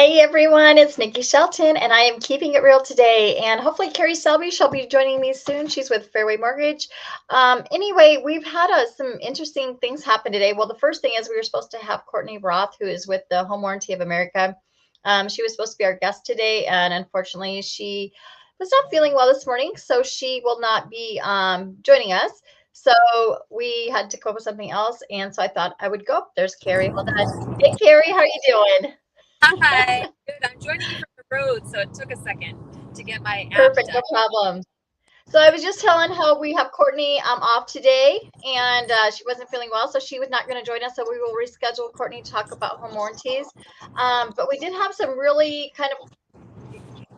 Hey everyone, it's Niki Shelton, and I am keeping it real today. And hopefully, Kerri Selby, she'll be joining me soon. She's with Fairway Mortgage. Anyway, we've had some interesting things happen today. Well, the first thing is we were supposed to have Courtney Roth, who is with the Home Warranty of America. She was supposed to be our guest today, and unfortunately, she was not feeling well this morning, so she will not be joining us. So we had to come up with something else, and so I thought I would go. There's Kerri. Hold on. Hey, Kerri, how are you doing? Hi, good. I'm joining you from the road, so it took a second to get my app Perfect, no done. problem. So I was just telling how we have Courtney off today, and she wasn't feeling well, so she was not going to join us. So we will reschedule Courtney to talk about home warranties. But we did have some really kind of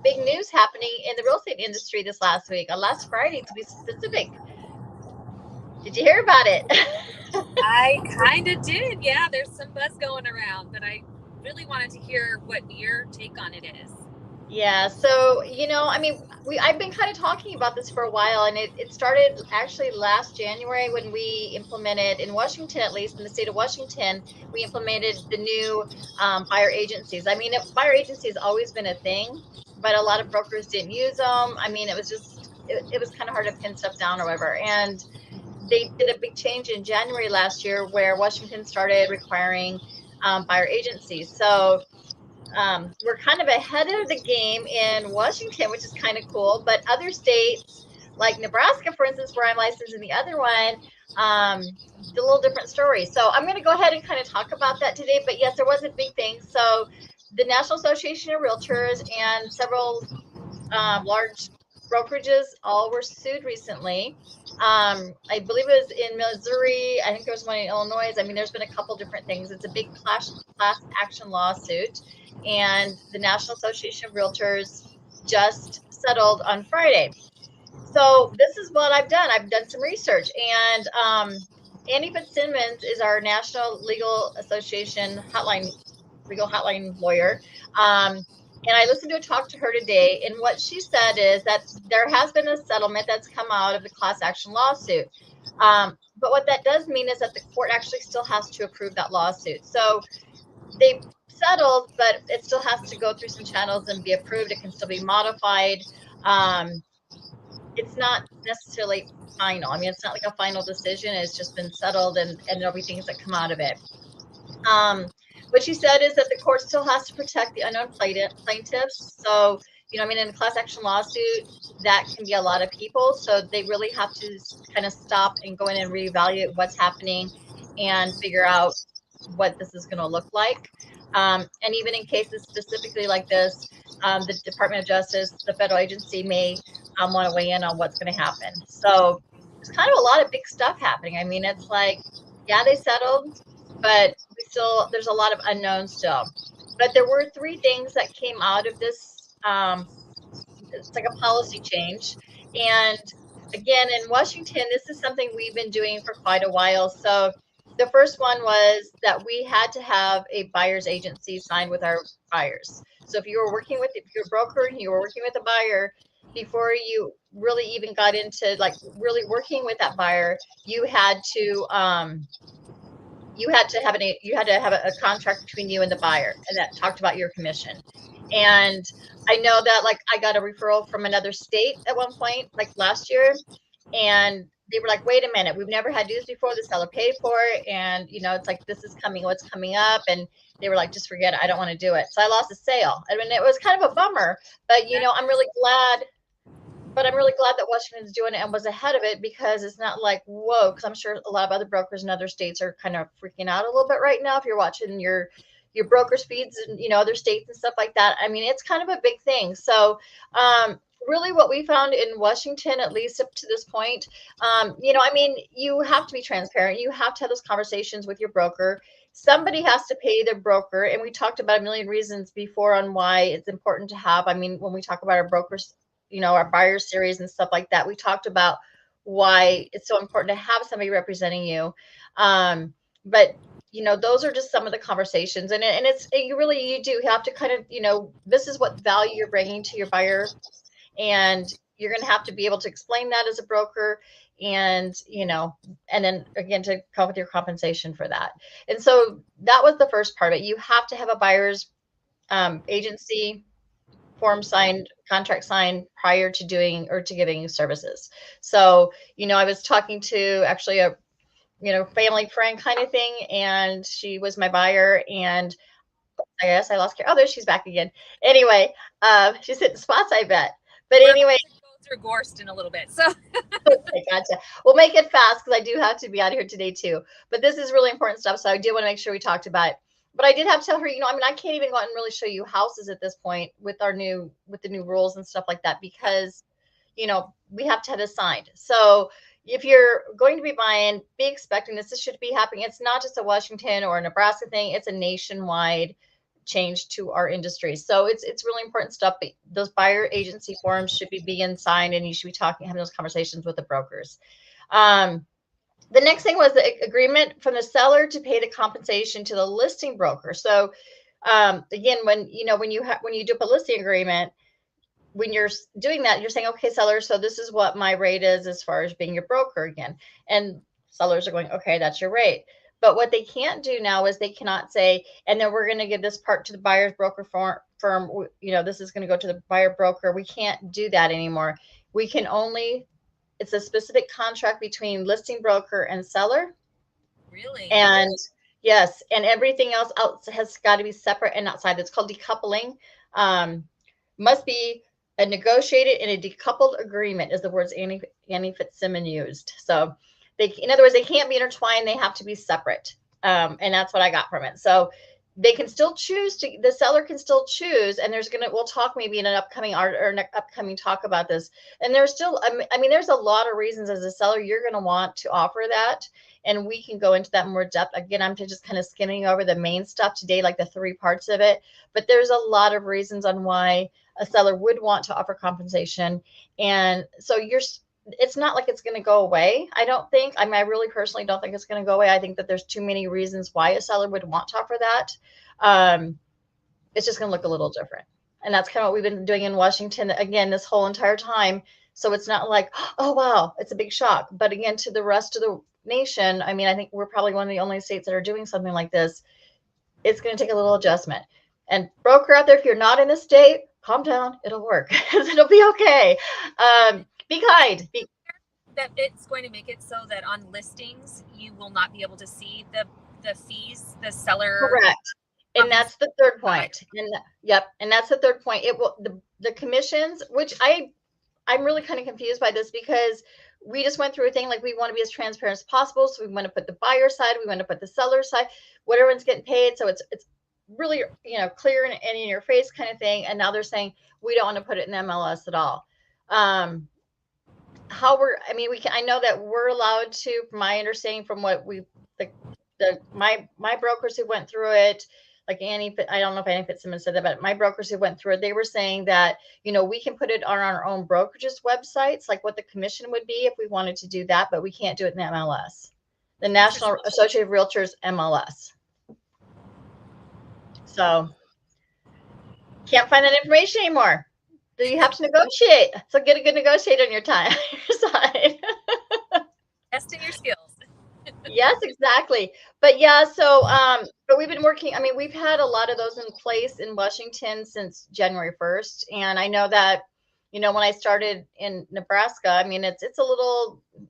big news happening in the real estate industry this last week, on last Friday to be specific. Did you hear about it? I kind of did. Yeah, there's some buzz going around, but I really wanted to hear what your take on it is. Yeah, so I mean, I've been kind of talking about this for a while, and it started actually last January when we implemented in Washington, at least in the state of Washington, we implemented the new buyer agencies. I mean, buyer agency has always been a thing, but a lot of brokers didn't use them. I mean, it was just it was kind of hard to pin stuff down or whatever. And they did a big change in January last year where Washington started requiring buyer agencies. So we're kind of ahead of the game in Washington, which is kind of cool. But other states, like Nebraska, for instance, where I'm licensed in the other one, it's a little different story. So I'm going to go ahead and kind of talk about that today. But yes, there was a big thing. So the National Association of Realtors and several large brokerages all were sued recently. I believe it was in Missouri. I think there was one in Illinois. I mean, there's been a couple different things. It's a big class action lawsuit, and the National Association of Realtors just settled on Friday. So this is what I've done. I've done some research, and Annie Fitzsimmons is our National Legal Association legal hotline lawyer. And I listened to a talk to her today, and what she said is that there has been a settlement that's come out of the class action lawsuit. But what that does mean is that the court actually still has to approve that lawsuit. So they settled, but it still has to go through some channels and be approved. It can still be modified. It's not necessarily final. I mean, it's not like a final decision. It's just been settled, and there'll be things that come out of it. What she said is that the court still has to protect the unknown plaintiffs. So, I mean, in a class action lawsuit, that can be a lot of people. So they really have to kind of stop and go in and reevaluate what's happening and figure out what this is going to look like. And even in cases specifically like this, the Department of Justice, the federal agency, may want to weigh in on what's going to happen. So there's kind of a lot of big stuff happening. I mean, it's like, yeah, they settled, but there's a lot of unknowns still. But there were three things that came out of this. It's like a policy change. And again, in Washington, this is something we've been doing for quite a while. So the first one was that we had to have a buyer's agency signed with our buyers. So if you're a broker and you were working with a buyer, before you really even got into like really working with that buyer, you had to have a contract between you and the buyer, and that talked about your commission. And I know that, like, I got a referral from another state at one point, like last year, and they were like, wait a minute, we've never had to do this before. The seller paid for it, and it's like, this is what's coming up. And they were like, just forget it, I don't want to do it. So I lost a sale. I mean, it was kind of a bummer, but I'm really glad that Washington's doing it and was ahead of it, because it's not like, whoa, because I'm sure a lot of other brokers in other states are kind of freaking out a little bit right now. If you're watching your brokers feeds and other states and stuff like that, I mean, it's kind of a big thing. So really what we found in Washington, at least up to this point, I mean, you have to be transparent. You have to have those conversations with your broker. Somebody has to pay their broker, and we talked about a million reasons before on why it's important to have. I mean, when we talk about our brokers, our buyer series and stuff like that, we talked about why it's so important to have somebody representing you. But those are just some of the conversations, and you do have to kind of, this is what value you're bringing to your buyer, and you're going to have to be able to explain that as a broker, and and then again to come up with your compensation for that. And so that was the first part of it. You have to have a buyer's agency form signed, contract signed prior to doing or to giving services. So, I was talking to actually a, family friend kind of thing, and she was my buyer, and I guess I lost Kerri. Oh, there she's back again. Anyway, she's hitting spots, I bet. But We're anyway, about to go through Gorst in a little bit. So okay, gotcha. We'll make it fast because I do have to be out of here today too. But this is really important stuff, so I do want to make sure we talked about it. But I did have to tell her, I can't even go out and really show you houses at this point with the new rules and stuff like that because, we have to have this signed. So if you're going to be buying, be expecting this. This should be happening. It's not just a Washington or a Nebraska thing. It's a nationwide change to our industry. So it's really important stuff. But those buyer agency forms should be being signed, and you should be having those conversations with the brokers. The next thing was the agreement from the seller to pay the compensation to the listing broker. So again, when you do a listing agreement, when you're doing that, you're saying, okay, seller, so this is what my rate is as far as being your broker again. And sellers are going, okay, that's your rate. But what they can't do now is they cannot say, and then we're going to give this part to the buyer's broker firm. This is going to go to the buyer broker. We can't do that anymore. We can only, it's a specific contract between listing broker and seller. really, And yes, and everything else has got to be separate and outside. It's called decoupling. Must be a negotiated and a decoupled agreement is the words Annie Fitzsimmons used. So in other words, they can't be intertwined. They have to be separate. And that's what I got from it. So they can still the seller can still choose. And we'll talk maybe in an upcoming art or an upcoming talk about this. And there's still, there's a lot of reasons as a seller, you're going to want to offer that. And we can go into that more depth. Again, I'm just kind of skimming over the main stuff today, like the 3 parts of it. But there's a lot of reasons on why a seller would want to offer compensation. And so it's not like it's going to go away. I don't think, I really personally don't think it's going to go away. I think that there's too many reasons why a seller would want to offer that. It's just going to look a little different. And that's kind of what we've been doing in Washington, again, this whole entire time. So it's not like, oh, wow, it's a big shock. But again, to the rest of the nation, I think we're probably one of the only states that are doing something like this. It's going to take a little adjustment. And broker out there, if you're not in the state, calm down. It'll work. It'll be okay. Be kind. That it's going to make it so that on listings you will not be able to see the fees the seller. Correct. And that's the third point. And that's the third point. It will the commissions, which I'm really kind of confused by this because we just went through a thing like we want to be as transparent as possible. So we want to put the buyer side, we want to put the seller side, what everyone's getting paid. So it's really, clear and in your face kind of thing. And now they're saying we don't want to put it in MLS at all. I know that we're allowed to, from my understanding, from what my brokers who went through it, like Annie, I don't know if Annie Fitzsimmons said that, but my brokers who went through it, they were saying that, we can put it on our own brokerages websites, like what the commission would be if we wanted to do that, but we can't do it in the MLS, the National Associated of Realtors MLS. So can't find that information anymore. Do you have to negotiate? So get a good negotiator on your side. Testing your skills. Yes, exactly. But yeah, so but we've been working, we've had a lot of those in place in Washington since January 1st. And I know that, when I started in Nebraska,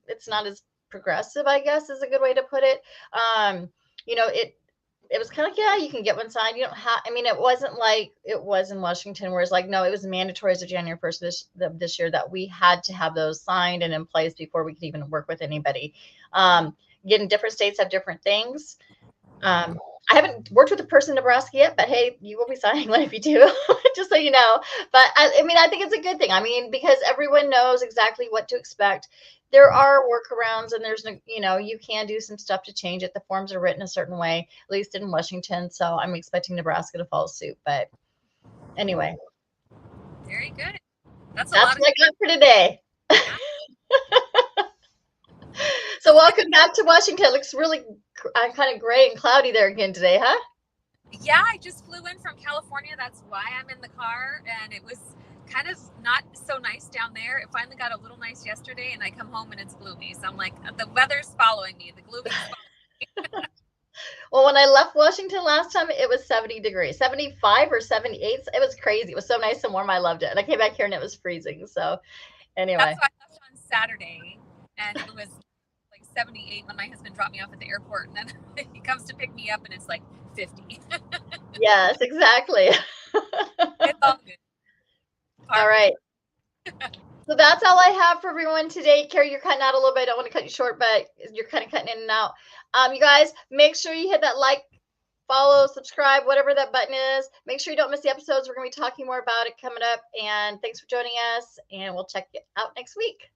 it's not as progressive, I guess is a good way to put it. It was kind of like, yeah, you can get one signed. You don't have, it wasn't like it was in Washington where it's like, no, it was mandatory as of January 1st this year that we had to have those signed and in place before we could even work with anybody. Again, different states have different things. I haven't worked with a person in Nebraska yet, but hey, you will be signing one if you do, just so you know. But I think it's a good thing. Because everyone knows exactly what to expect. There are workarounds, and there's, you can do some stuff to change it. The forms are written a certain way, at least in Washington. So I'm expecting Nebraska to follow suit. But anyway. Very good. That's what I got for today. So welcome back to Washington. It looks really kind of gray and cloudy there again today, huh? Yeah, I just flew in from California. That's why I'm in the car. And it was kind of not so nice down there. It finally got a little nice yesterday, and I come home and it's gloomy. So I'm like, the weather's following me. The gloomy's following me. Well, when I left Washington last time, it was 70 degrees, 75 or 78. It was crazy. It was so nice and warm. I loved it. And I came back here and it was freezing. So That's anyway, why I left on Saturday, and it was like 78 when my husband dropped me off at the airport, and then he comes to pick me up, and it's like 50. yes, exactly. It's all good. All Par for the right. So that's all I have for everyone today. Kerri, you're cutting out a little bit. I don't want to cut you short, but you're kind of cutting in and out. You guys, make sure you hit that like, follow, subscribe, whatever that button is. Make sure you don't miss the episodes. We're going to be talking more about it coming up. And thanks for joining us. And we'll check it out next week.